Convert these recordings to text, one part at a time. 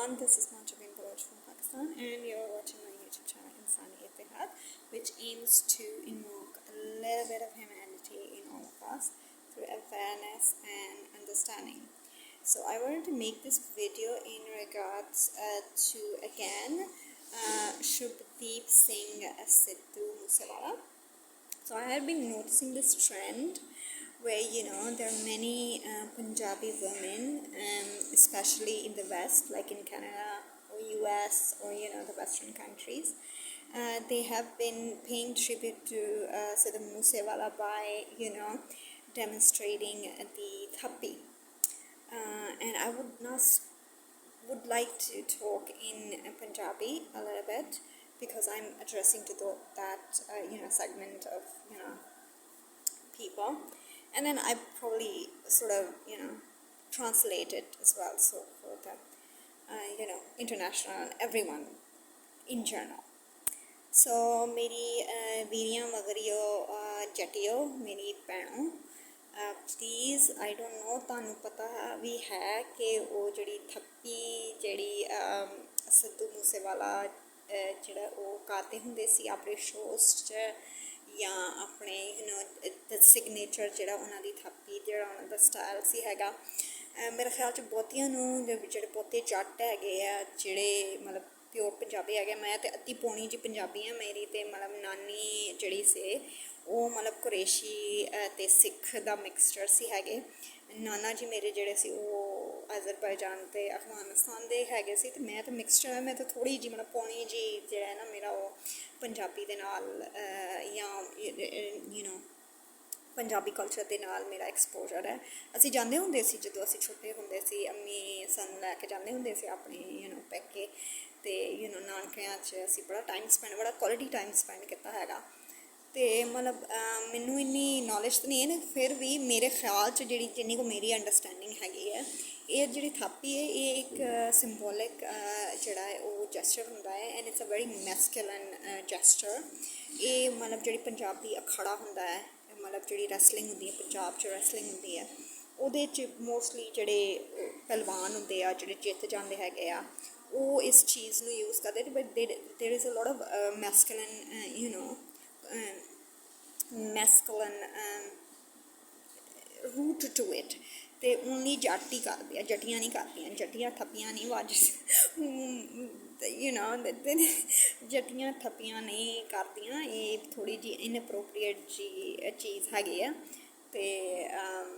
everyone, this is Manjabin Baloj from Pakistan and you're watching my YouTube channel Insani Ittihad, which aims to invoke a little bit of humanity in all of us through awareness and understanding. So I wanted to make this video in regards to again Shabbat Shalom Moose Wala. So I have been noticing this trend where there are many Punjabi women, especially in the West, like in Canada or US or the Western countries. They have been paying tribute to Sidhu Moose Wala by demonstrating the Thapi, and I would like to talk in Punjabi a little bit because I'm addressing to that segment of people. And then I probably sort of, translate it as well, so for the, international and everyone in general. So, meri veeriyan magariyo jatiyo, meri bheno, please, I don't know, ਤੁਹਾਨੂੰ ਪਤਾ ਵੀ ਹੈ ਕਿ ਉਹ ਜਿਹੜੀ ਥੱਪੀ ਜਿਹੜੀ ਸਿੱਧੂ ਮੂਸੇਵਾਲਾ ਜਿਹੜਾ ਉਹ ਕਰਦੇ ਹੁੰਦੇ ਸੀ ਆਪਣੇ ਸ਼ੋਜ਼ 'ਚ ਜਾਂ ਆਪਣੇ ਸਿਗਨੇਚਰ ਜਿਹੜਾ ਉਹਨਾਂ ਦੀ ਥਾਪੀ ਜਿਹੜਾ ਉਹਨਾਂ ਦਾ ਸਟਾਈਲ ਸੀ ਹੈਗਾ। ਮੇਰੇ ਖਿਆਲ 'ਚ ਬਹੁਤੀਆਂ ਨੂੰ ਜਿਹੜੇ ਬਹੁਤੇ ਜੱਟ ਹੈਗੇ ਆ ਜਿਹੜੇ ਮਤਲਬ ਪਿਓਰ ਪੰਜਾਬੀ ਹੈਗੇ, ਮੈਂ ਤਾਂ ਅੱਧੀ ਪੌਣੀ ਜੀ ਪੰਜਾਬੀ ਹਾਂ। ਮੇਰੀ ਤਾਂ ਮਤਲਬ ਨਾਨੀ ਜਿਹੜੀ ਸੀ ਉਹ ਮਤਲਬ ਕੁਰੇਸ਼ੀ ਅਤੇ ਸਿੱਖ ਦਾ ਮਿਕਸਚਰ ਸੀ ਹੈਗੇ। ਨਾਨਾ ਜੀ ਮੇਰੇ ਜਿਹੜੇ ਸੀ ਉਹ ਅਜ਼ਰਬਾਈਜਾਨ ਅਤੇ ਅਫਗਾਨਿਸਤਾਨ ਦੇ ਹੈਗੇ ਸੀ, ਅਤੇ ਮੈਂ ਤਾਂ ਮਿਕਸਚਰ ਹੈ। ਮੈਂ ਤਾਂ ਥੋੜ੍ਹੀ ਜਿਹੀ ਮਤਲਬ ਪੌਣੀ ਜੀ ਜਿਹੜਾ ਨਾ ਮੇਰਾ ਉਹ ਪੰਜਾਬੀ ਦੇ ਨਾਲ ਜਾਂ ਪੰਜਾਬੀ ਕਲਚਰ ਦੇ ਨਾਲ ਮੇਰਾ ਐਕਸਪੋਜਰ ਹੈ। ਅਸੀਂ ਜਾਂਦੇ ਹੁੰਦੇ ਸੀ ਜਦੋਂ ਅਸੀਂ ਛੋਟੇ ਹੁੰਦੇ ਸੀ, ਅੰਮੀ ਸਾਨੂੰ ਲੈ ਕੇ ਜਾਂਦੇ ਹੁੰਦੇ ਸੀ ਆਪਣੇ ਪੈਕੇ, ਅਤੇ ਨਾਨਕਿਆਂ 'ਚ ਅਸੀਂ ਬੜਾ ਕੁਆਲਿਟੀ ਟਾਈਮ ਸਪੈਂਡ ਕੀਤਾ ਹੈਗਾ। ਅਤੇ ਮਤਲਬ ਮੈਨੂੰ ਇੰਨੀ ਨੌਲੇਜ ਤਾਂ ਨਹੀਂ ਹੈ, ਫਿਰ ਵੀ ਮੇਰੇ ਖਿਆਲ 'ਚ ਜਿੰਨੀ ਕੁ ਮੇਰੀ ਅੰਡਰਸਟੈਂਡਿੰਗ ਹੈਗੀ ਹੈ, ਇਹ ਜਿਹੜੀ ਥਾਪੀ ਹੈ ਇਹ ਇੱਕ ਸਿੰਬੋਲਿਕ ਜਿਹੜਾ ਹੈ ਉਹ ਜੈਸਚਰ ਹੁੰਦਾ ਹੈ, and it's a very masculine gesture. ਇਹ ਮਤਲਬ ਜਿਹੜੀ ਪੰਜਾਬੀ ਅਖਾੜਾ ਹੁੰਦਾ ਹੈ, ਮਤਲਬ ਜਿਹੜੀ ਰੈਸਲਿੰਗ ਹੁੰਦੀ ਹੈ ਪੰਜਾਬ 'ਚ ਰੈਸਲਿੰਗ ਹੁੰਦੀ ਹੈ, ਉਹਦੇ 'ਚ ਮੋਸਟਲੀ ਜਿਹੜੇ ਪਹਿਲਵਾਨ ਹੁੰਦੇ ਆ ਜਿਹੜੇ ਜਿੱਤ ਜਾਂਦੇ ਹੈਗੇ ਆ, ਉਹ ਇਸ ਚੀਜ਼ ਨੂੰ ਯੂਜ਼ ਕਰਦੇ, but there is a lot of masculine root to it, ਅਤੇ ਓਨਲੀ ਜੱਟ ਹੀ ਕਰਦੇ ਆ, ਜੱਟੀਆਂ ਨਹੀਂ ਕਰਦੀਆਂ। ਜੱਟੀਆਂ ਥੱਪੀਆਂ ਨਹੀਂ ਜੱਟੀਆਂ ਥੱਪੀਆਂ ਨਹੀਂ ਕਰਦੀਆਂ। ਇਹ ਥੋੜ੍ਹੀ ਜਿਹੀ ਇਨਅਪਰੋਪਰੀਏਟ ਜੀ ਚੀਜ਼ ਹੈਗੀ ਆ, ਅਤੇ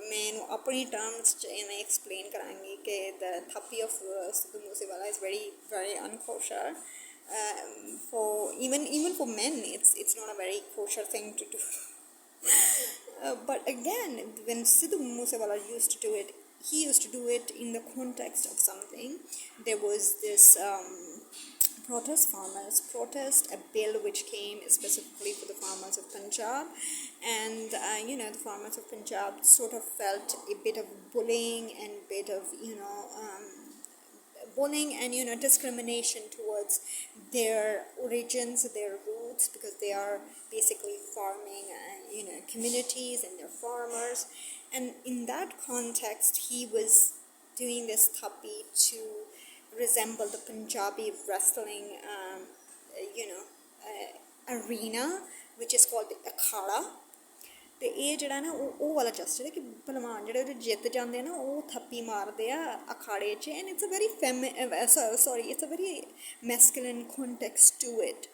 ਮੈਂ ਇਹਨੂੰ ਆਪਣੀ ਟਰਮਸ 'ਚ ਇਵੇਂ ਐਕਸਪਲੇਨ ਕਰਾਂਗੀ ਕਿ the thapi of Sidhu Moosewala is very unkosher. Even for men, it's not a very kosher thing to do. But again, when Sidhu Moose Wala used to do it, he used to do it in the context of something. There was this farmers protest, a bill which came specifically for the farmers of Punjab, and the farmers of Punjab sort of felt a bit of bullying and bit of bullying and discrimination towards their origins, their roots, because they are basically farming communities and they're farmers. And in that context he was doing this thapi to resemble the Punjabi wrestling arena, which is called the akhada. ਅਤੇ ਇਹ ਜਿਹੜਾ ਨਾ ਉਹ ਵਾਲਾ ਜਸਟਰ ਹੈ ਕਿ ਪਹਿਲਵਾਨ ਜਿਹੜੇ ਉਹਦੇ ਜਿੱਤ ਜਾਂਦੇ ਆ ਨਾ ਉਹ ਥੱਪੀ ਮਾਰਦੇ ਆ ਅਖਾੜੇ 'ਚ, and it's a very masculine context to it.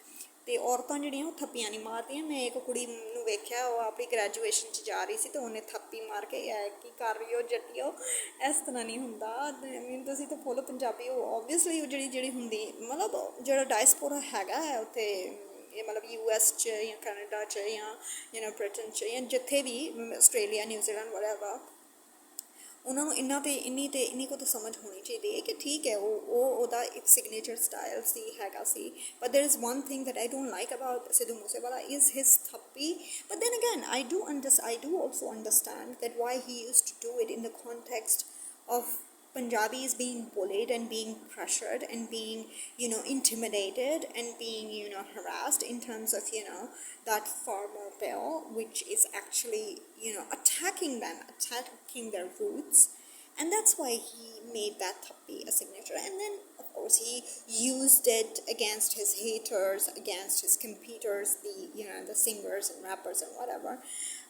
ਅਤੇ ਔਰਤਾਂ ਜਿਹੜੀਆਂ ਉਹ ਥੱਪੀਆਂ ਨਹੀਂ ਮਾਰਦੀਆਂ। ਮੈਂ ਇੱਕ ਕੁੜੀ ਨੂੰ ਵੇਖਿਆ, ਉਹ ਆਪਣੀ ਗ੍ਰੈਜੂਏਸ਼ਨ 'ਚ ਜਾ ਰਹੀ ਸੀ ਅਤੇ ਉਹਨੇ ਥੱਪੀ ਮਾਰ ਕੇ ਕੀ ਕਰ ਰਹੀ ਹੋ ਜੱਟੀਓ, ਇਸ ਤਰ੍ਹਾਂ ਨਹੀਂ ਹੁੰਦਾ। ਤੁਸੀਂ ਤਾਂ ਫੁੱਲ ਪੰਜਾਬੀ ਹੋ। ਓਬਵੀਅਸਲੀ ਉਹ ਜਿਹੜੀ ਹੁੰਦੀ ਮਤਲਬ ਜਿਹੜਾ ਡਾਇਸਪੋਰਾ ਹੈਗਾ ਹੈ ਉੱਥੇ, ਇਹ ਮਤਲਬ US 'ਚ ਜਾਂ ਕੈਨੇਡਾ 'ਚ ਜਾਂ ਬ੍ਰਿਟਨ 'ਚ ਜਾਂ ਜਿੱਥੇ ਵੀ, ਆਸਟ੍ਰੇਲੀਆ ਨਿਊਜ਼ੀਲੈਂਡ ਵਗੈਰਾ, ਉਹਨਾਂ ਨੂੰ ਇੰਨੀ ਕੁ ਤਾਂ ਸਮਝ ਹੋਣੀ ਚਾਹੀਦੀ ਹੈ ਕਿ ਠੀਕ ਹੈ ਉਹਦਾ ਇੱਕ ਸਿਗਨੇਚਰ ਸਟਾਈਲ ਹੈਗਾ ਸੀ। But there is one thing that I don't like about Sidhu Moosewala is his thappi. But then again I do also understand that why he used to do it in the context of Punjabis being bullied and being pressured and being intimidated and being harassed in terms of that farmer bill, which is actually attacking their roots, and that's why he made that thapi a signature. And then of course course he used it against his haters, against his competitors, the singers and rappers and whatever.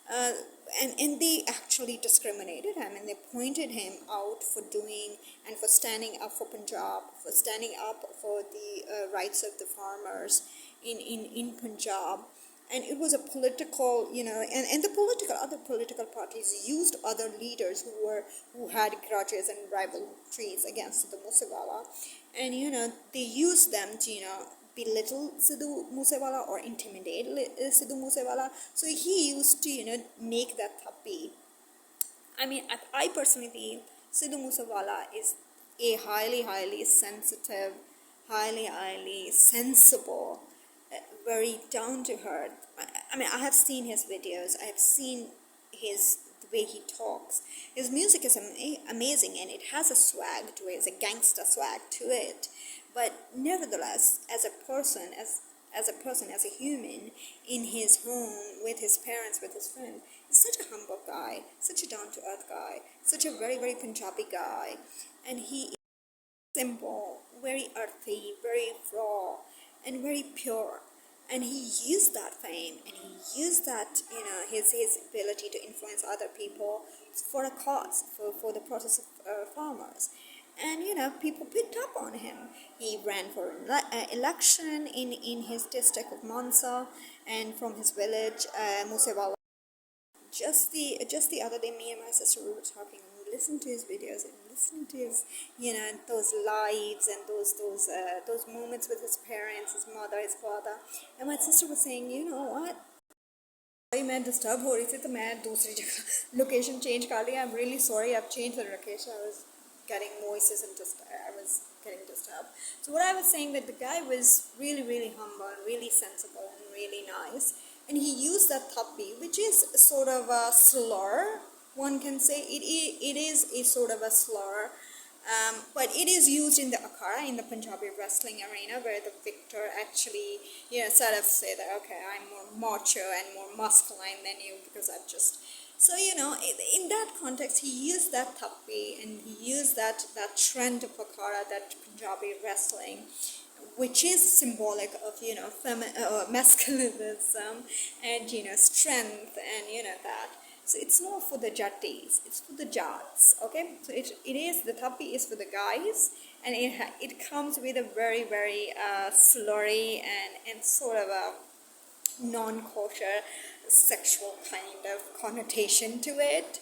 uh, and they actually discriminated him, and they pointed him out for doing and for standing up for Punjab, for standing up for the rights of the farmers in Punjab. And it was a political, and the other political parties used other leaders who had grudges and rivalries against the Moose Wala, and they used them to belittle Sidhu Moosewala or intimidate Sidhu Moosewala. So he used to make that thapi. I mean, I personally feel Sidhu Moosewala is a highly sensitive, highly sensible, very down to earth. I mean, I have seen his videos. I have seen the way he talks. His music is amazing, and it has a swag to it. It's a gangster swag to it. But nevertheless, as a person, as a human, in his home, with his parents, with his friends, he's such a humble guy, such a down-to-earth guy, such a very Punjabi guy. And he is simple, very earthy, very raw, and very pure. And he used that fame, and he used that, his ability to influence other people for a cause, for the process of farmers. And people picked up on him. He ran for election in his district of Mansa, and from his village, Moosewala. Just the other day, me and my sister were talking, and we listened to his videos and listened to his those lives and those moments with his parents, his mother, his father. And my sister was saying, you know what, मैं disturb हो रही थी तो मैं दूसरी जगह location change कर लिया. I'm really sorry, I've changed the location. I was getting voices and I was getting disturbed. So what I was saying, that the guy was really humble, really sensible, and really nice. And he used that thapi, which is sort of a slur, one can say. It is a sort of a slur, but it is used in the akhada, in the Punjabi wrestling arena, where the victor actually, sort of say that, okay, I'm more macho and more masculine than you because I've just... So, in that context, he used that thapi, and he used that trend of akhada, that Punjabi wrestling, which is symbolic of, masculinism and, strength and, that. So it's not for the jattis, it's for the jats, okay? So the thapi is for the guys, and it comes with a very slurry and sort of a non-kosher sexual kind of connotation to it.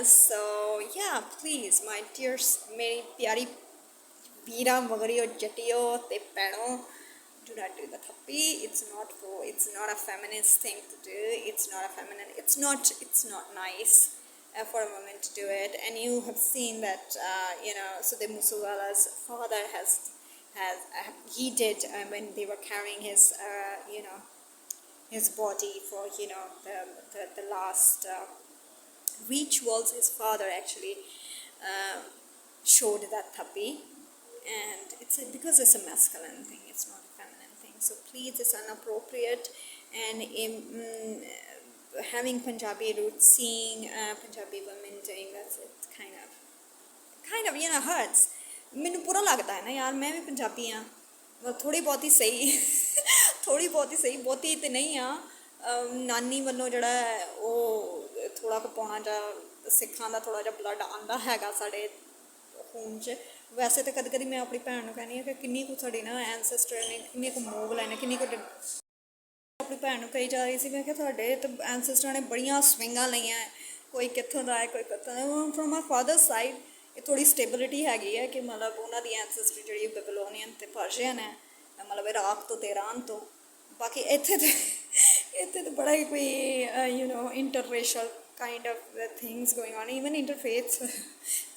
So yeah, please, my dears, meri pyari veera magariyo jattiyo te peno, do not do the thapi. It's not a feminist thing to do. It's not nice for a woman to do it. And you have seen that, so the Moose Wala's father he did, when they were carrying his, his body for, the last rituals, his father actually showed that thapi. And because it's a masculine thing, it's not a feminine thing. So please, it's inappropriate. And having Punjabi roots, seeing Punjabi women doing that, it kind of hurts. मैनू बुरा लगता है ना यार, मैं भी पंजाबी हाँ, थोड़ी बहुत ही सही बहुती तो नहीं हाँ. नानी वालों जड़ा वो थोड़ा को पाना जा सिखां दा थोड़ा जा ब्लड आंदा हैगा साडे खून च. वैसे तो कदी मैं अपनी भैन नूं कहनी कि किन्नी को साडी ना एंसेस्टर ने किन्नी को मूव लाइन किन्नी को अपनी भैन नूं कही जा रही सी, मैं कि तुहाडे तो एंसेस्टर ने बड़ियां स्विंगां लईआं, कोई कित्थों दा है कोई कित्थों दा. फ्रॉम माई फादर्स साइड ये थोड़ी स्टेबिलिटी हैगी है कि मतलब उन्हां दी एंसेस्टर जिहड़ी बेबीलोनियन ते पर्शियन है, मतलब इराक तो ते ईरान तो. बाकी इत्थे तो बड़ा ही कोई interracial kind of things going on, even interfaith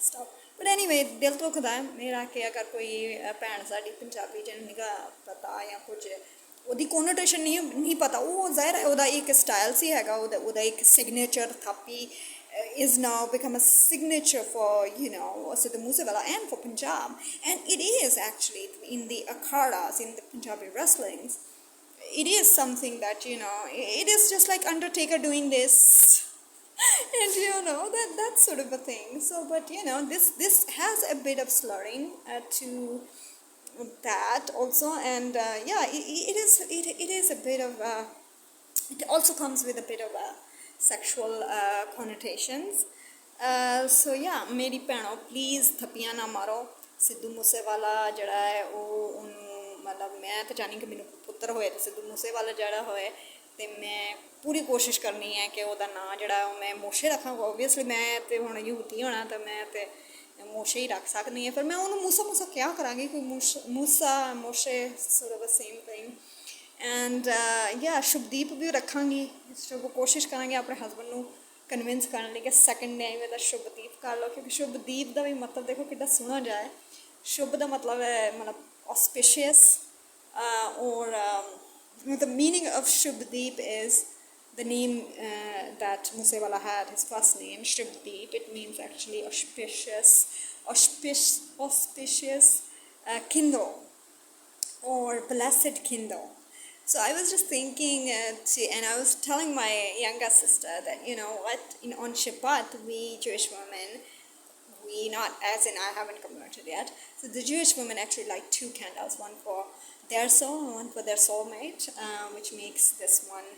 stuff. But anyway, दिल धुखदा है मेरा कि अगर कोई भैन साडी पंजाबी जिन्नूं निगा पता या कुछ ਉਹਦੀ ਕੋਨੋਟੇਸ਼ਨ ਨਹੀਂ ਪਤਾ, ਉਹ ਜ਼ਾਹਿਰ ਹੈ ਉਹਦਾ ਇੱਕ ਸਟਾਈਲ ਸੀ ਹੈਗਾ, ਉਹਦਾ ਇੱਕ signature ਥਾਪੀ is now become a signature for Sidhu Moosewala and for Punjab. And it is actually in the akhadas, in the Punjabi wrestlings, it is something that it is just like Undertaker doing this and that sort of a thing. So but this has a bit of slurring to that also. And yeah, it is a bit of it also comes with a bit of sexual connotations. So yeah, ਮੇਰੀ ਭੈਣੋ please ਥੱਪੀਆਂ ਨਾ ਮਾਰੋ। ਸਿੱਧੂ ਮੂਸੇਵਾਲਾ ਜਿਹੜਾ ਹੈ ਉਹਨੂੰ ਮਤਲਬ ਮੈਂ ਤਾਂ ਚਾਹੁੰਦੀ ਕਿ ਮੈਨੂੰ ਪੁੱਤਰ ਹੋਏ ਤੇ ਸਿੱਧੂ ਮੂਸੇਵਾਲਾ ਜਿਹੜਾ ਹੋਏ, ਤੇ ਮੈਂ ਪੂਰੀ ਕੋਸ਼ਿਸ਼ ਕਰਨੀ ਹੈ ਕਿ ਉਹਦਾ ਨਾਂ ਜਿਹੜਾ ਉਹ ਮੈਂ ਮੋਸ਼ੇ ਰੱਖਾਂ। ਓਬਵੀਅਸਲੀ ਮੈਂ ਤੇ ਹੁਣ ਯਹੂਦੀ ਹੋਣਾ ਤਾਂ ਮੈਂ ਤੇ ਮੋਸ਼ੇ ਹੀ ਰੱਖ ਸਕਦੀ ਹਾਂ, ਪਰ ਮੈਂ ਉਹਨੂੰ ਮੂਸਾ ਕਿਹਾ ਕਰਾਂਗੀ, ਕੋਈ Moosa Moshe sort of the same thing। And ਯਾ ਸ਼ੁਭਦੀਪ ਵੀ ਰੱਖਾਂਗੀ। ਕੋਸ਼ਿਸ਼ ਕਰਾਂਗੇ ਆਪਣੇ ਹਸਬੈਂਡ ਨੂੰ ਕਨਵਿੰਸ ਕਰਨ ਲਈ ਕਿ ਸੈਕਿੰਡ ਨੇਮ ਇਹਦਾ ਸ਼ੁਭਦੀਪ ਕਰ ਲਓ, ਕਿਉਂਕਿ ਸ਼ੁਭਦੀਪ ਦਾ ਵੀ ਮਤਲਬ ਦੇਖੋ ਕਿੱਡਾ ਸੋਹਣਾ ਜਿਹਾ ਹੈ। ਸ਼ੁਭ ਦਾ ਮਤਲਬ ਹੈ ਮਤਲਬ auspicious, or the meaning of Shubdeep is the name that Musewala had, his first name, Shubdeep. It means actually auspicious kindle, or blessed kindle. So I was just thinking, and I was telling my younger sister that, you know what, on Shabbat, we Jewish women, we not, as in I haven't converted yet, so the Jewish women actually light 2 candles, one for their soul and one for their soulmate, which makes this one,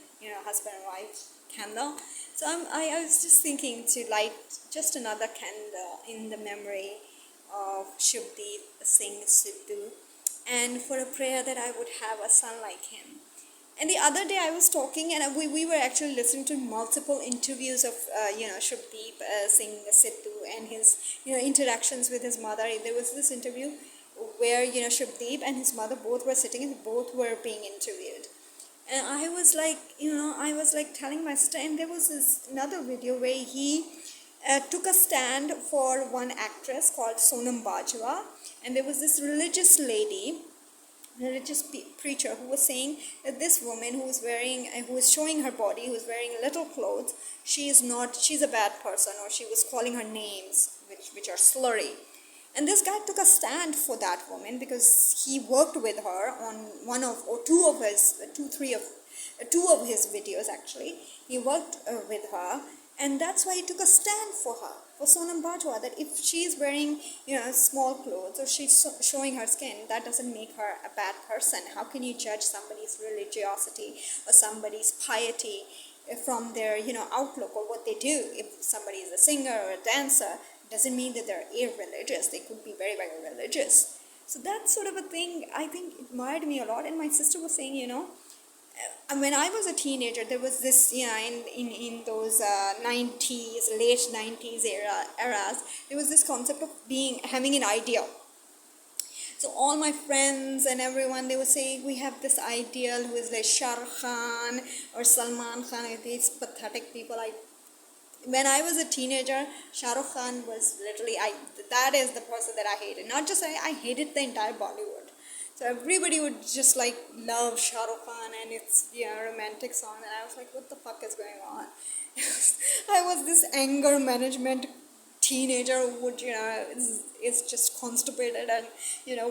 husband and wife candle. So I was just thinking to light just another candle in the memory of Shubdeep Singh Sidhu, and for a prayer that I would have a son like him. And the other day I was talking, and we were actually listening to multiple interviews of Shubdeep Singh Sidhu and his interactions with his mother. There was this interview where Shubdeep and his mother both were sitting and both were being interviewed. And I was like telling my sister, and there was this another video where he took a stand for one actress called Sonam Bajwa, and there was this religious preacher who was saying that this woman who is showing her body, who is wearing little clothes, she's a bad person, or she was calling her names which are slurry. And this guy took a stand for that woman because he worked with her on two of his videos actually. He worked with her, and that's why he took a stand for her, for Sonam Bajwa, that if she's wearing small clothes or she's showing her skin, that doesn't make her a bad person. How can you judge somebody's religiosity or somebody's piety from their outlook or what they do? If somebody is a singer or a dancer, doesn't mean that they're irreligious. They could be very, very religious. So that sort of a thing, I think, admired me a lot. And my sister was saying, when I was a teenager, there was this, in those 90s, late 90s eras, there was this concept of having an ideal. So all my friends and everyone, they would say, we have this ideal who is like Shah Rukh Khan or Salman Khan, these pathetic people. When I was a teenager, Shah Rukh Khan was literally, that is the person that I hated. Not just I hated the entire Bollywood. So everybody would just like love Shah Rukh Khan and its romantic song, and I was like, what the fuck is going on? I was this anger management teenager who would is just constipated and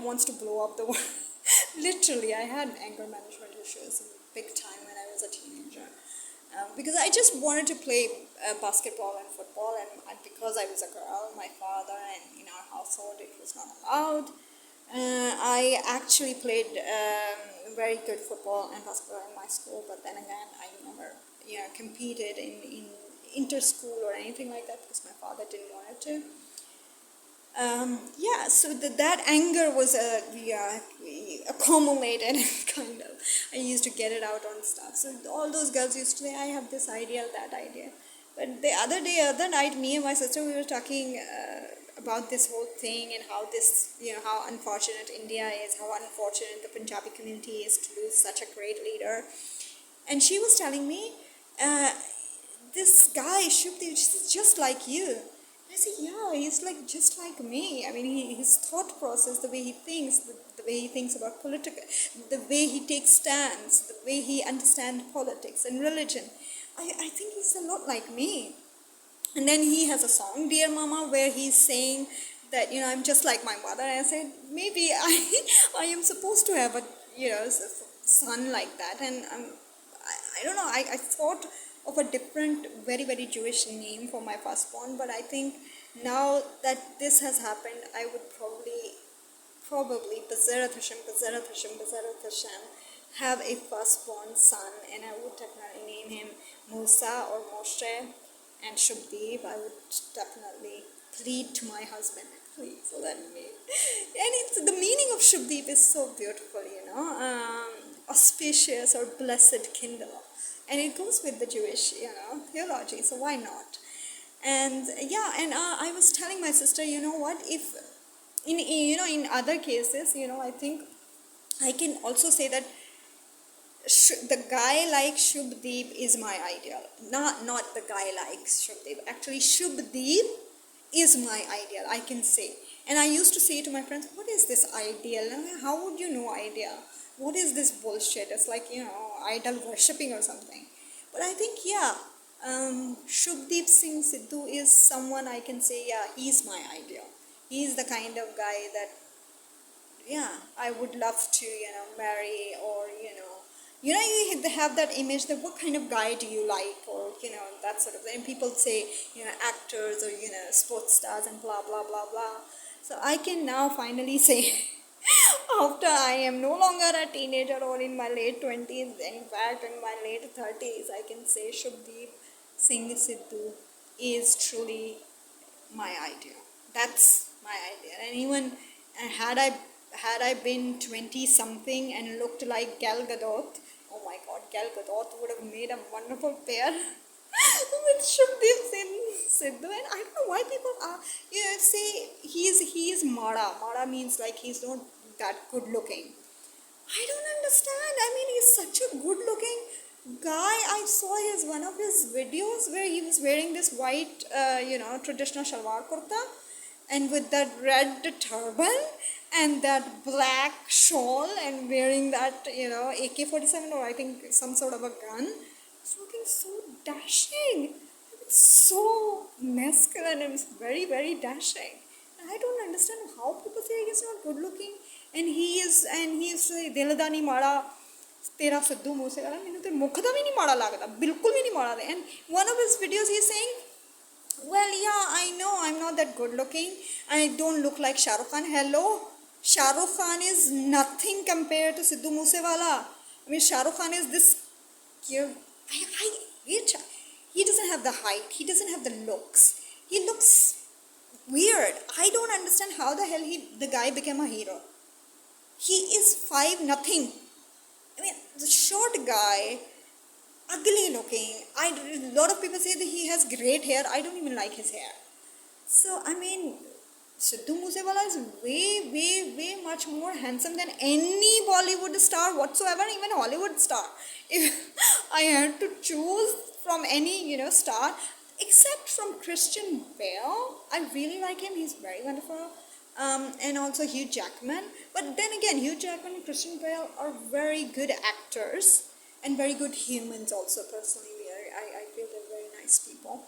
wants to blow up the world. Literally, I had anger management issues big time when I was a teenager. Because I just wanted to play basketball and football, and because I was a girl, my father and in our household it was not allowed. I actually played very good football and basketball in my school, but then again I never competed in inter-school or anything like that because my father didn't want it to. So that anger was accumulated kind of. I used to get it out on stuff. So all those girls used to say, I have this ideal, that idea. But the other night, me and my sister, we were talking about this whole thing and how this, how unfortunate India is, how unfortunate the Punjabi community is to lose such a great leader. And she was telling me, this guy, Shubdeep, is just like you. I said, yeah, he's like just like me. I mean, his thought process, the way he thinks, the way he thinks about politics, the way he takes stands, the way he understands politics and religion. I think he's a lot like me. And then he has a song, Dear Mama, where he's saying that, I'm just like my mother. And I said, maybe I am supposed to have a, son like that. And I don't know, I thought of a different, very, very Jewish name for my firstborn, but I think now that this has happened, I would probably, Bezerat Hashem, Bezerat Hashem, Bezerat Hashem, have a firstborn son, and I would definitely name him Musa or Moshe, and Shubdeep. I would definitely plead to my husband, please let me. And the meaning of Shubdeep is so beautiful, auspicious or blessed kindle, and it goes with the Jewish, theology. So why not? And I was telling my sister, what if in other cases, I think I can also say that the guy like Shubdeep is my ideal. Not the guy likes Shubdeep. Actually, Shubdeep is my ideal, I can say. And I used to say to my friends, what is this ideal? How would you know ideal? What is this bullshit? It's like, idol worshipping or something. But I think, Shubdeep Singh Sidhu is someone I can say, he's my ideal. He's the kind of guy that, I would love to, marry, or, you have that image that what kind of guy do you like, or, that sort of thing. And people say, actors or, sports stars and blah, blah, blah, blah. So I can now finally say, after I am no longer a teenager or in my late 20s, in fact, in my late 30s, I can say Shubdeep Singh Sidhu is truly my idea. That's my idea. And even had I been 20-something and looked like Gal Gadot, oh my God, Gal Gadot would have made a wonderful pair with Shubdeep Singh Sidhu. And I don't know why people say he is Mada. Mada means like he's not that good looking. I don't understand. I mean, he's such a good looking guy. I saw one of his videos where he was wearing this white, traditional shalwar kurta, and with that red turban and that black shawl, and wearing that, AK-47 or I think some sort of a gun. It's looking so dashing. It's so masculine and it's very, very dashing. And I don't understand how people say he's not good looking. And he is Diladani Mada, Tera Sidhu Moose Wala, mainu te mukh da bhi nahi mada lagda, bilkul bhi nahi mada. And one of his videos he's saying, well, I know I'm not that good looking. I don't look like Shah Rukh Khan. Hello? Shah Rukh Khan is nothing compared to Sidhu Moose Wala. I mean, Shah Rukh Khan is this... He doesn't have the height. He doesn't have the looks. He looks weird. I don't understand how the hell the guy became a hero. He is 5'0". I mean, the short guy, ugly looking. A lot of people say that he has great hair. I don't even like his hair. So, I mean, Sidhu Moose Wala is way, way, way much more handsome than any Bollywood star whatsoever, even Hollywood star. If I had to choose from any, star, except from Christian Bale. I really like him. He's very wonderful. And also Hugh Jackman. But then again, Hugh Jackman and Christian Bale are very good actors and very good humans also, personally. I feel they're very nice people.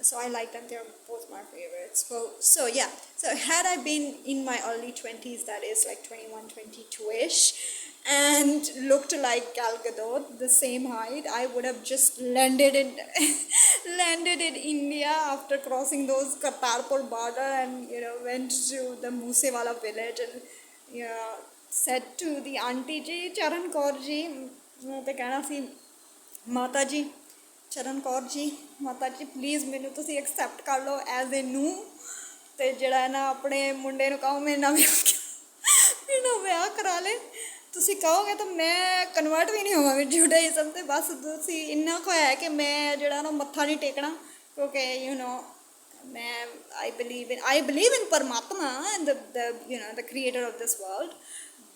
So I like them. They're both my favorites. So had I been in my early 20s, that is like 21, 22-ish, and looked like Gal Gadot, the same height, I would have just landed in India after crossing those Kartarpur border and, went to the Moose Wala village and, said to the auntie ji, Charan Kaur ji, te kehna si, Mata ji, Charan Kaur ji, Mata ji, please ਮੈਨੂੰ ਤੁਸੀਂ accept ਕਰ ਲਓ as a ਨੂੰ, ਤੇ ਜਿਹੜਾ ਨਾ ਆਪਣੇ ਮੁੰਡੇ ਨੂੰ ਕਹੋ ਮੇਰੇ ਨਾਲ ਵਿਆਹ ਕਰਾ ਲੈ. ਤੁਸੀਂ ਕਹੋਗੇ ਤਾਂ ਮੈਂ ਕਨਵਰਟ ਵੀ ਨਹੀਂ ਹੋਵਾਂਗੀ ਜੁਡਾਇਜ਼ਮ ਤੇ. ਬਸ ਤੁਸੀਂ ਇੰਨਾ ਕੁ ਹੈ ਕਿ ਮੈਂ ਜਿਹੜਾ ਨਾ ਮੱਥਾ ਨਹੀਂ ਟੇਕਣਾ, ਕਿਉਂਕਿ ਮੈਂ I believe in ਪਰਮਾਤਮਾ and the creator of this world.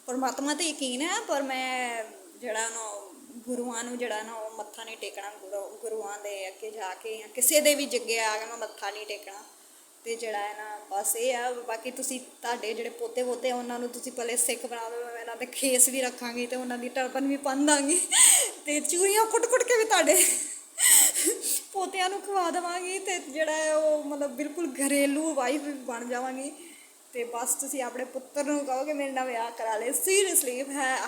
ਪਰਮਾਤਮਾ ਤੇ ਯਕੀਨ ਹੈ, ਪਰ ਮੈਂ ਜਿਹੜਾ ਨਾ ਗੁਰੂਆਂ ਨੂੰ ਜਿਹੜਾ ਨਾ ਉਹ ਮੱਥਾ ਨਹੀਂ ਟੇਕਣਾ. ਗੁਰੂਆਂ ਦੇ ਅੱਗੇ ਜਾ ਕੇ ਜਾਂ ਕਿਸੇ ਦੇ ਵੀ ਜੱਗੇ ਆ ਕੇ ਮੈਂ ਮੱਥਾ ਨਹੀਂ ਟੇਕਣਾ. ਤੇ ਜਿਹੜਾ ਹੈ ਨਾ ਬਸ ਇਹ ਆ. ਬਾਕੀ ਤੁਸੀਂ ਤੁਹਾਡੇ ਜਿਹੜੇ ਪੋਤੇ ਉਹਨਾਂ ਨੂੰ ਤੁਸੀਂ ਪਹਿਲੇ ਸਿੱਖ ਬਣਾ ਦਿਓ. ਇਹਨਾਂ ਦੇ ਖੇਸ ਵੀ ਰੱਖਾਂਗੀ ਤੇ ਉਹਨਾਂ ਦੀ ਟਰਬਨ ਵੀ ਬੰਨ੍ਹ ਦਾਂਗੀ ਤੇ ਚੂੜੀਆਂ ਕੁੱਟ ਕੇ ਵੀ ਤੁਹਾਡੇ ਪੋਤਿਆਂ ਨੂੰ ਖਵਾ ਦੇਵਾਂਗੀ ਤੇ ਜਿਹੜਾ ਹੈ ਉਹ ਮਤਲਬ ਬਿਲਕੁਲ ਘਰੇਲੂ ਵਾਈਫ ਵੀ ਬਣ ਜਾਵਾਂਗੀ. ਤੇ ਬਸ ਤੁਸੀਂ ਆਪਣੇ ਪੁੱਤਰ ਨੂੰ ਕਹੋਗੇ ਮੇਰੇ ਨਾਲ ਵਿਆਹ ਕਰਾ ਲੈ. Seriously,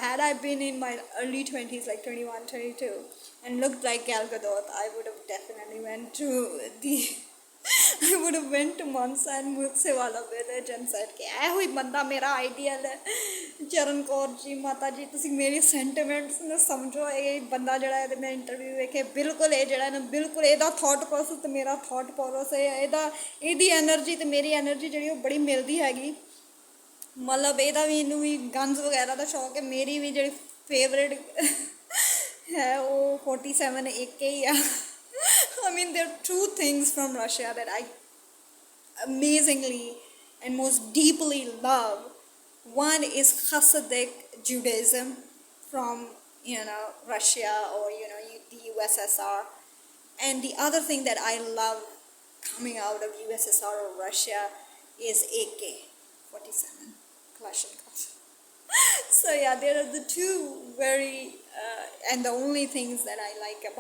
had I been in my early 20s, like 21, 22, and looked like Gal Gadot, I would have definitely went to the I would have went to Mansa and Moose Wala village and said कि ऐ हुई बंदा मेरा ideal है चरण कौर जी माता जी तुसी मेरी sentiments ने समझो ये बंदा जड़ा है मैं इंटरव्यू देखे बिल्कुल ये जड़ा ना बिल्कुल एदा थॉट प्रोसेस तो मेरा थॉट प्रोसेस है एदा एदी एनर्जी तो मेरी एनर्जी जड़ी बड़ी मिलदी हैगी मतलब एदा भी इनू भी गन्स वगैरह का शौक है मेरी भी जड़ी फेवरेट है वो 47 एक के ही है I mean, there are two things from Russia that I amazingly and most deeply love. One is Hasidic Judaism from, Russia or, the USSR. And the other thing that I love coming out of USSR or Russia is AK-47, Kalashnikov. So yeah, there are the two very, and the only things that I like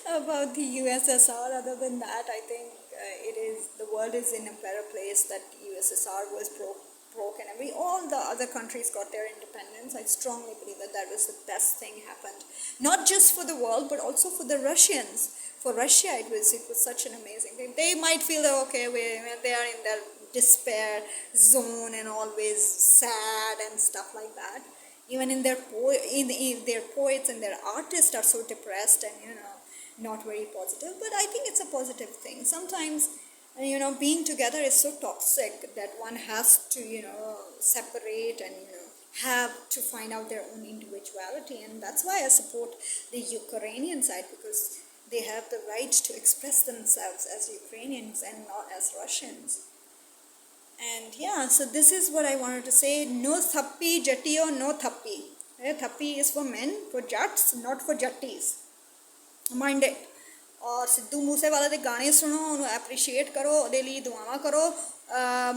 about the USSR. Other than that, I think the world is in a better place that USSR was broken and all the other countries got their independence. I strongly believe that was the best thing happened, not just for the world but also for the Russians. For Russia, it was such an amazing thing. They might feel that they are in their despair zone and always sad and stuff like that. Even in their poets and their artists are so depressed and not very positive, but I think it's a positive thing. Sometimes being together is so toxic that one has to separate and have to find out their own individuality, and that's why I support the Ukrainian side, because they have the right to express themselves as Ukrainians and not as Russians. And yeah, so this is what I wanted to say. No Thapi, Jatio, no Thapi. Thapi is for men, for Jats, not for Jattis. Mind it. और सिद्धू मूसे वाले दे गाने सुनो उन्हें appreciate करो ਉਹਦੇ ਲਈ ਦੁਆਵਾਂ ਕਰੋ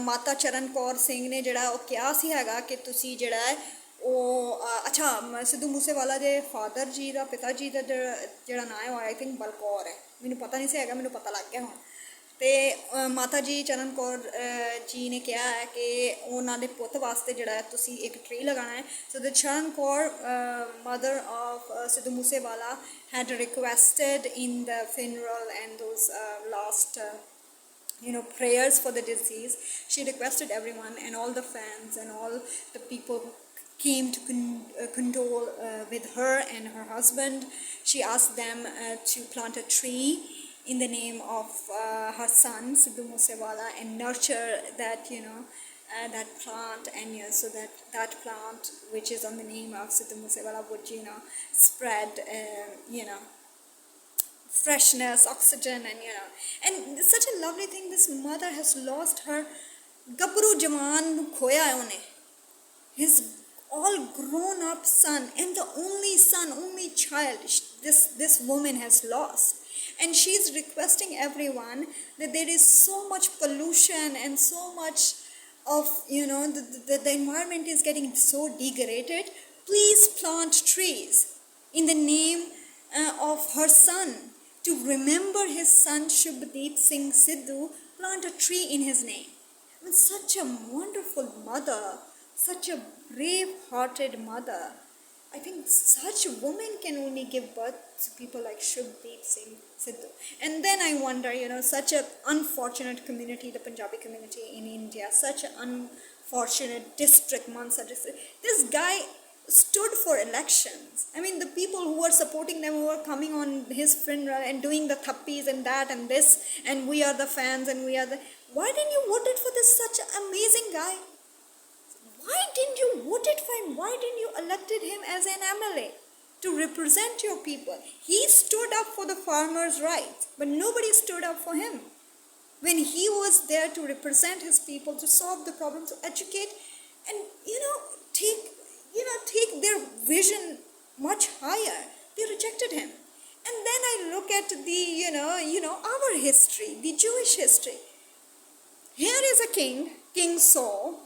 ਮਾਤਾ ਚਰਨ ਕੌਰ ਸਿੰਘ ਨੇ ਜਿਹੜਾ ਉਹ ਕਿਹਾ ਸੀ ਹੈਗਾ ਕਿ ਤੁਸੀਂ ਜਿਹੜਾ ਹੈ ਉਹ ਅੱਛਾ ਸਿੱਧੂ ਮੂਸੇ ਵਾਲਾ ਦੇ ਫਾਦਰ ਜੀ ਦਾ ਪਿਤਾ ਜੀ ਦਾ ਜਿਹੜਾ ਨਾਂ ਹੈ ਉਹ ਆਈ ਥਿੰਕ ਬਲਕੌਰ ਹੈ ਮੈਨੂੰ ਪਤਾ ਨਹੀਂ ਸੀ ਹੈਗਾ ਮੈਨੂੰ ਪਤਾ ਲੱਗ ਗਿਆ ਹੁਣ ਤੇ ਮਾਤਾ ਜੀ ਚਰਨ ਕੌਰ ਜੀ ਨੇ ਕਿਹਾ ਹੈ ਕਿ ਉਹਨਾਂ ਦੇ ਪੁੱਤ ਵਾਸਤੇ ਜਿਹੜਾ ਹੈ ਤੁਸੀਂ ਇੱਕ ਟਰੀ ਲਗਾਉਣਾ ਹੈ ਸੋ ਦ ਚਰਨ ਕੌਰ ਮਦਰ ਆਫ ਸਿੱਧੂ ਮੂਸੇ ਵਾਲਾ had requested in the funeral and those last prayers for the deceased. She requested everyone and all the fans and all the people who came to condole with her and her husband. She asked them to plant a tree in the name of her son Sidhu Moosewala and nurture that that plant, and so that plant which is on the name of Sidhu Moosewala would spread freshness, oxygen, and such a lovely thing. This mother has lost her gabru jawan nu khoya hai one, his all grown up son and the only child this woman has lost. And she's requesting everyone that there is so much pollution and so much of the environment is getting so degraded. Please plant trees in the name of her son, to remember his son Shubhadeep Singh Sidhu. Plant a tree in his name. I mean, such a wonderful mother, such a brave-hearted mother. I think such a woman can only give birth to people like Shubhadeep Singh Sidhu. And then I wonder, such an unfortunate community, the Punjabi community in India, such an unfortunate district, Mansa district. This guy stood for elections. I mean, the people who were supporting them, who were coming on his funeral and doing the thappis and that and this, and we are the fans and we are the... Why didn't you vote for this such an amazing guy? Why didn't you vote for him? Why didn't you elected him as an MLA to represent your people? He stood up for the farmers' rights, but nobody stood up for him. When he was there to represent his people, to solve the problems, to educate, and take their vision much higher, they rejected him. And then I look at the our history, the Jewish history. Here is a King Saul.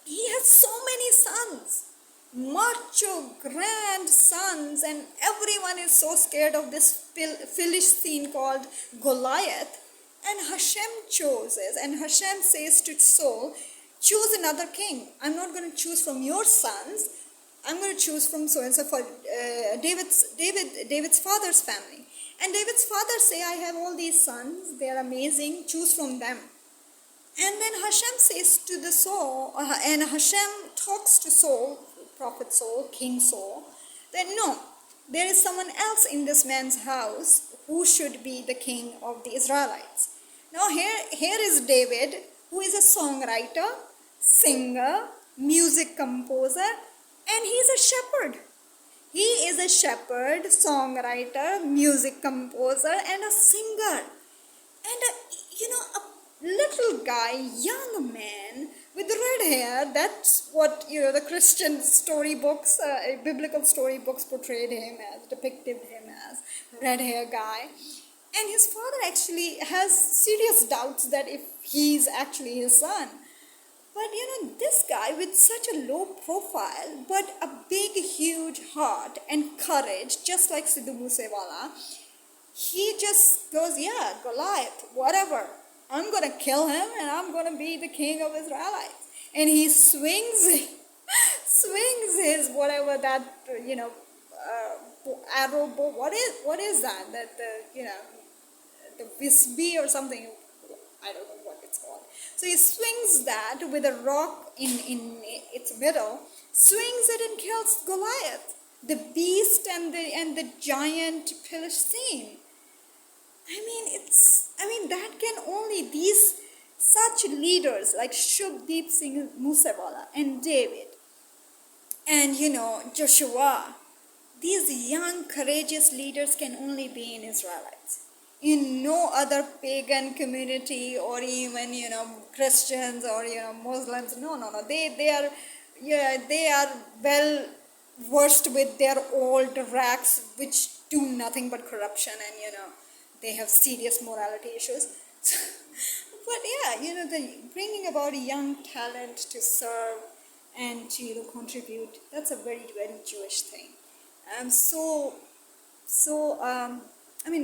He has so many sons, macho, grand sons, and everyone is so scared of this Philistine called Goliath. And Hashem chooses, and Hashem says to Saul, choose another king. I'm not going to choose from your sons. I'm going to choose from so and so for David's father's family. And David's father say, I have all these sons, they are amazing, choose from them. And then Hashem says to the Saul, and Hashem talks to Saul, Prophet Saul, King Saul, that no, there is someone else in this man's house who should be the king of the Israelites. Now here is David, who is a songwriter, singer, music composer, and he's a shepherd. He is a shepherd, songwriter, music composer, and a singer. And a little guy, young man with red hair, that's what, the Christian storybooks, biblical storybooks portrayed him as, depicted him as, red hair guy. And his father actually has serious doubts that if he's actually his son. But this guy with such a low profile, but a big, huge heart and courage, just like Sidhu Moose Wala, he just goes, yeah, Goliath, whatever. I'm going to kill him and I'm going to be the king of Israelites. And he swings his whatever that, arrow bow. What is that? That the Wisby or something. I don't know what it's called. So he swings that with a rock in its middle, swings it and kills Goliath, the beast and the giant Philistine. That can only these such leaders like Shubdeep Singh Moosewala and David and Joshua. These young courageous leaders can only be in Israelites. In no other pagan community or even Christians or Muslims. No. They are well versed with their old rags, which do nothing but corruption, and they have serious morality issues. But the bringing about young talent to serve and to contribute, that's a very, very Jewish thing.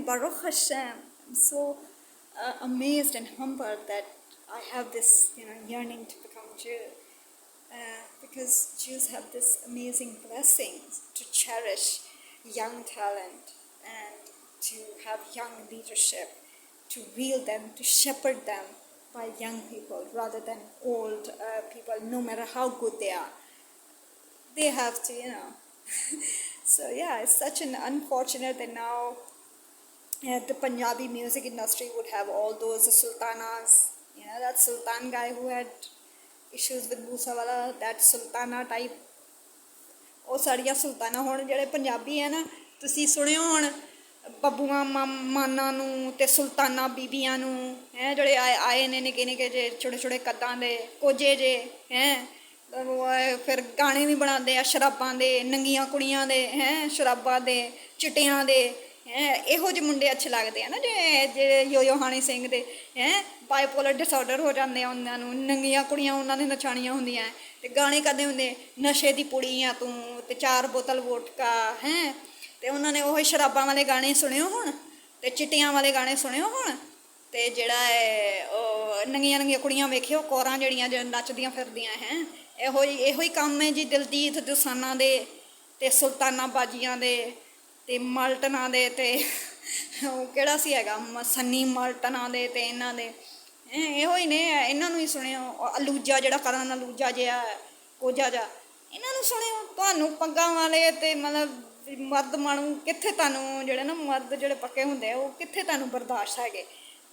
Baruch Hashem, I'm so amazed and humbled that I have this, yearning to become Jew. Because Jews have this amazing blessing to cherish young talent and to have young leadership, to wield them, to shepherd them by young people rather than old people, no matter how good they are. They have to, So it's such an unfortunate that now the Punjabi music industry would have all those sultanas. That sultan guy who had issues with Moose Wala, that sultana type. ਉਹ ਸਾਰੀਆਂ ਸੁਲਤਾਨਾ ਹੁਣ ਜਿਹੜੇ ਪੰਜਾਬੀ ਹੈ ਨਾ, ਤੁਸੀਂ ਸੁਣਿਓ ਹੁਣ ਬੱਬੂਆਂ ਮਾਨਾਂ ਨੂੰ ਤੇ ਸੁਲਤਾਨਾ ਬੀਬੀਆਂ ਨੂੰ ਜਿਹੜੇ ਆਏ ਨੇ ਨਿੱਕੇ ਨਿੱਕੇ ਜੇ ਛੋਟੇ ਛੋਟੇ ਕੱਦਾਂ ਦੇ ਕੋਝੇ ਜੇ ਫਿਰ ਗਾਣੇ ਵੀ ਬਣਾਉਂਦੇ ਆ ਸ਼ਰਾਬਾਂ ਦੇ, ਨੰਗੀਆਂ ਕੁੜੀਆਂ ਦੇ ਸ਼ਰਾਬਾਂ ਦੇ, ਚਿੱਟਿਆਂ ਦੇ ਇਹੋ ਜਿਹੇ ਮੁੰਡੇ ਅੱਛੇ ਲੱਗਦੇ ਆ ਨਾ ਜਿਹੜੇ ਯੋਯੋ ਹਾਨੀ ਸਿੰਘ ਦੇ ਬਾਈਪੋਲਰ ਡਿਸਆਰਡਰ ਹੋ ਜਾਂਦੇ ਆ ਉਹਨਾਂ ਨੂੰ, ਨੰਗੀਆਂ ਕੁੜੀਆਂ ਉਹਨਾਂ ਦੇ ਨਚਾਣੀਆਂ ਹੁੰਦੀਆਂ ਤੇ ਗਾਣੇ ਕਰਦੇ ਹੁੰਦੇ ਨਸ਼ੇ ਦੀ ਪੁੜੀ ਆ ਤੂੰ ਤੇ 4 ਬੋਤਲ ਵੋਟਕਾ ਤੇ ਉਹਨਾਂ ਨੇ ਉਹ ਸ਼ਰਾਬਾਂ ਵਾਲੇ ਗਾਣੇ ਸੁਣਿਓ ਹੁਣ ਤੇ ਚਿੱਟੀਆਂ ਵਾਲੇ ਗਾਣੇ ਸੁਣਿਓ ਹੁਣ ਤੇ ਜਿਹੜਾ ਉਹ ਨੰਗੀਆਂ ਕੁੜੀਆਂ ਵੇਖਿਓ ਕੋਰਾਂ ਜਿਹੜੀਆਂ ਨੱਚਦੀਆਂ ਫਿਰਦੀਆਂ ਇਹੋ ਹੀ ਕੰਮ ਹੈ ਜੀ ਦਿਲਜੀਤ ਦੋਸਾਂਝਾਂ ਦੇ ਤੇ ਸੁਲਤਾਨਾ ਬਾਜੀਆਂ ਦੇ ਤੇ ਮਲਟਨਾਂ ਦੇ ਤੇ ਉਹ ਕਿਹੜਾ ਸੀ ਹੈਗਾ ਸੰਨੀ ਮਲਟਨਾਂ ਦੇ ਤੇ ਇਹਨਾਂ ਦੇ ਇਹੋ ਹੀ ਨੇ, ਇਹਨਾਂ ਨੂੰ ਹੀ ਸੁਣਿਓ। ਅਲੂਜਾ ਜਿਹੜਾ ਕਰਨ ਅਲੂਜਾ ਜਿਹਾ ਕੋਝਾ ਜਿਹਾ, ਇਹਨਾਂ ਨੂੰ ਸੁਣਿਓ। ਤੁਹਾਨੂੰ ਪੱਗਾਂ ਵਾਲੇ ਤੇ ਮਤਲਬ ਮਰਦ ਮਾਣੂ ਕਿੱਥੇ ਤੁਹਾਨੂੰ ਜਿਹੜੇ ਨਾ ਮਰਦ ਜਿਹੜੇ ਪੱਕੇ ਹੁੰਦੇ ਆ ਉਹ ਕਿੱਥੇ ਤੁਹਾਨੂੰ ਬਰਦਾਸ਼ਤ ਹੈਗੇ।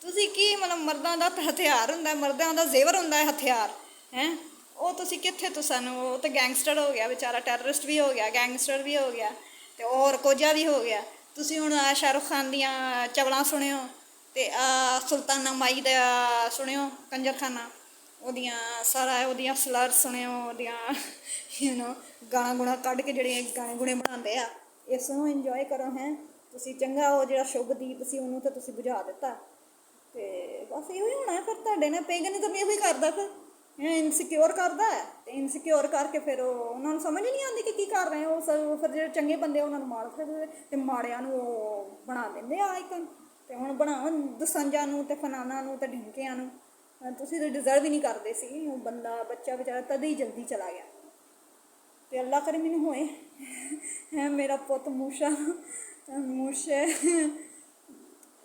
ਤੁਸੀਂ ਕੀ ਮਤਲਬ ਮਰਦਾਂ ਦਾ ਹਥਿਆਰ ਹੁੰਦਾ, ਮਰਦਾਂ ਦਾ ਜ਼ੇਵਰ ਹੁੰਦਾ ਹਥਿਆਰ ਉਹ ਤੁਸੀਂ ਕਿੱਥੇ ਸਾਨੂੰ ਉਹ ਤਾਂ ਗੈਂਗਸਟਰ ਹੋ ਗਿਆ ਵਿਚਾਰਾ, ਟੈਰਰਿਸਟ ਵੀ ਹੋ ਗਿਆ, ਗੈਂਗਸਟਰ ਵੀ ਹੋ ਗਿਆ ਤੇ ਹੋਰ ਕੋਝਾ ਵੀ ਹੋ ਗਿਆ। ਤੁਸੀਂ ਹੁਣ ਸ਼ਾਹਰੁਖ ਖਾਨ ਦੀਆਂ ਚਵਲਾਂ ਸੁਣਿਓ ਤੇ ਸੁਲਤਾਨਾ ਮਾਈ ਦਾ ਸੁਣਿਓ ਕੰਜਰਖਾਨਾ, ਉਹਦੀਆਂ ਸਾਰਾ ਉਹਦੀਆਂ ਸਲਰ ਸੁਣਿਓ, ਉਹਦੀਆਂ ਗਾਣਾ ਗੁਣਾ ਕੱਢ ਕੇ ਜਿਹੜੇ ਗਾਣੇ ਗੁਣੇ ਬਣਾਉਂਦੇ ਆ ਇਸ ਨੂੰ ਇੰਜੋਏ ਕਰੋ। ਤੁਸੀਂ ਚੰਗਾ ਉਹ ਜਿਹੜਾ ਸ਼ੁਭਦੀਪ ਸੀ ਉਹਨੂੰ ਤਾਂ ਤੁਸੀਂ ਬੁਝਾ ਦਿੱਤਾ ਤੇ ਬਸ ਇਹੋ ਹੀ ਹੋਣਾ ਫਿਰ ਤੁਹਾਡੇ ਨਾਲ। ਪੈਗਨਿਜ਼ਮ ਇਹੋ ਹੀ ਕਰਦਾ ਫਿਰ ਇਨਸਿਕਿਓਰ ਕਰਦਾ ਤੇ ਇਨਸਿਕਿਓਰ ਕਰਕੇ ਫਿਰ ਉਹਨਾਂ ਨੂੰ ਸਮਝ ਨਹੀਂ ਆਉਂਦੀ ਕਿ ਕੀ ਕਰ ਰਹੇ ਉਹ ਫਿਰ ਜਿਹੜੇ ਚੰਗੇ ਬੰਦੇ ਉਹਨਾਂ ਨੂੰ ਮਾਰ ਫਿਰਦੇ ਤੇ ਮਾੜਿਆਂ ਨੂੰ ਉਹ ਬਣਾ ਦਿੰਦੇ ਆ ਆਈਕਨ। ਤੇ ਹੁਣ ਬਣਾਓ ਦਸੰਜਾਂ ਨੂੰ ਤੇ ਫਨਾਨਾ ਨੂੰ ਤੇ ਢਿੰਕਿਆਂ ਨੂੰ, ਤੁਸੀਂ ਤਾਂ ਡਿਜ਼ਰਵ ਹੀ ਨਹੀਂ ਕਰਦੇ ਸੀ। ਉਹ ਬੰਦਾ ਬੱਚਾ ਵਿਚਾਰਾ ਤਦ ਹੀ ਜਲਦੀ ਚਲਾ ਗਿਆ ਤੇ ਅੱਲਾ ਕਰੇ ਮੈਨੂੰ ਹੋਏ ਮੇਰਾ ਪੁੱਤ ਮੂਸ਼ੇ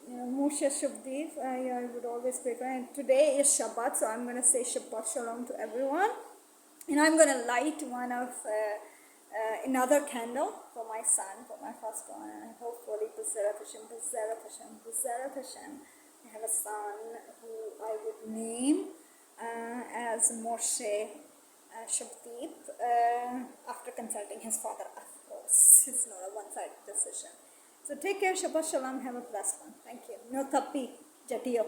Moshe Shabdeep, I would always pray for. And today is Shabbat, so I'm going to say Shabbat Shalom to everyone. And I'm going to light one of another candle for my son, for my firstborn. And hopefully, B'Zrat Hashem, B'Zrat Hashem, B'Zrat Hashem, I have a son who I would name as Moshe Shabdeep after consulting his father, of course. It's not a one-sided decision. So take care, Shabbat Shalom, have a blessed one. Thank you. No Thapi, Jatiyo.